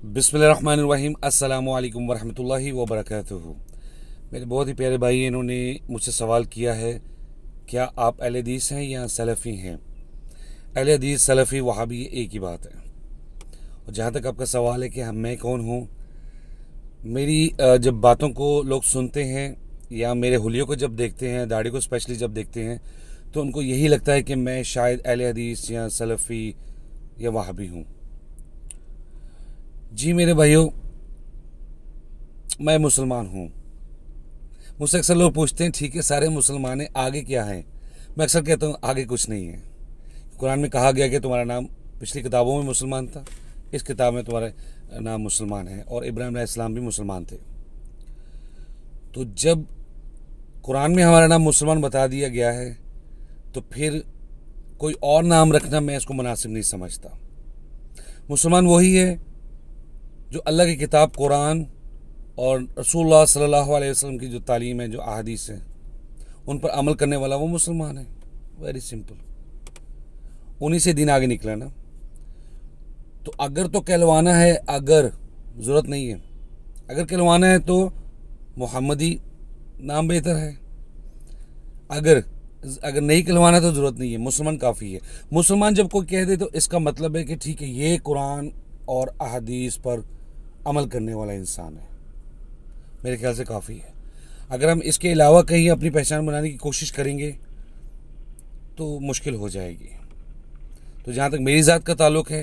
बिस्मिल्लाहिर्रहमानिर्रहीम। अस्सलामु अलैकुम वरहमतुल्लाहि वबरकातुहू। मेरे बहुत ही प्यारे भाई, इन्होंने मुझसे सवाल किया है, क्या आप अहले हदीस हैं या सलफ़ी हैं? अहले हदीस सलफ़ी वहाबी एक ही बात है। और जहाँ तक आपका सवाल है कि मैं कौन हूँ, मेरी जब बातों को लोग सुनते हैं या मेरे हुलियों को जब देखते हैं, दाढ़ी को स्पेशली जब देखते हैं, तो उनको यही लगता है कि मैं शायद अहले हदीस या सलफ़ी या वहाबी हूँ। जी मेरे भाइयों, मैं मुसलमान हूँ। मुझसे अक्सर लोग पूछते हैं, ठीक है सारे मुसलमान हैं, आगे क्या है? मैं अक्सर कहता हूँ आगे कुछ नहीं है। कुरान में कहा गया कि तुम्हारा नाम पिछली किताबों में मुसलमान था, इस किताब में तुम्हारा नाम मुसलमान है, और इब्राहिम अलैहिस्सलाम भी मुसलमान थे। तो जब कुरान में हमारा नाम मुसलमान बता दिया गया है, तो फिर कोई और नाम रखना मैं इसको मुनासिब नहीं समझता। मुसलमान वही है जो अल्लाह की किताब कुरान और रसूलुल्लाह सल्लल्लाहु अलैहि वसल्लम की जो तालीम है, जो अहादीस है, उन पर अमल करने वाला वो मुसलमान है। Very simple. उन्हीं से दिन आगे निकला ना। तो अगर तो कहलवाना है, अगर ज़रूरत नहीं है, अगर कहलवाना है तो मोहम्मदी नाम बेहतर है। अगर अगर नहीं कहलवाना तो ज़रूरत नहीं है, मुसलमान काफ़ी है। मुसलमान जब कोई कह दे तो इसका मतलब है कि ठीक है, ये कुरान और अहादीस पर अमल करने वाला इंसान है। मेरे ख्याल से काफ़ी है। अगर हम इसके अलावा कहीं अपनी पहचान बनाने की कोशिश करेंगे तो मुश्किल हो जाएगी। तो जहाँ तक मेरी ज़ात का ताल्लुक़ है,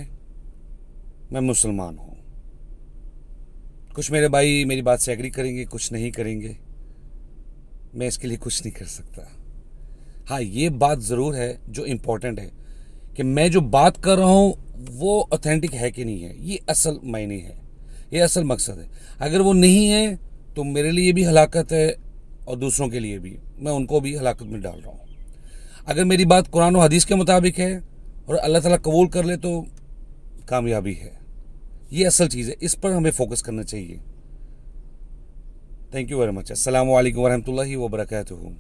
मैं मुसलमान हूँ। कुछ मेरे भाई मेरी बात से एग्री करेंगे, कुछ नहीं करेंगे। मैं इसके लिए कुछ नहीं कर सकता। हाँ, ये बात ज़रूर है जो इम्पोर्टेंट है कि मैं जो बात कर रहा हूँ वो ऑथेंटिक है कि नहीं है। ये असल मायने है, ये असल मकसद है। अगर वो नहीं है तो मेरे लिए भी हलाकत है और दूसरों के लिए भी, मैं उनको भी हलाकत में डाल रहा हूँ। अगर मेरी बात कुरान और हदीस के मुताबिक है और अल्लाह ताला कबूल कर ले तो कामयाबी है। ये असल चीज़ है, इस पर हमें फोकस करना चाहिए। Thank you very much. अस्सलामु अलैकुम वरहमतुल्लाहि वबरकातुहू।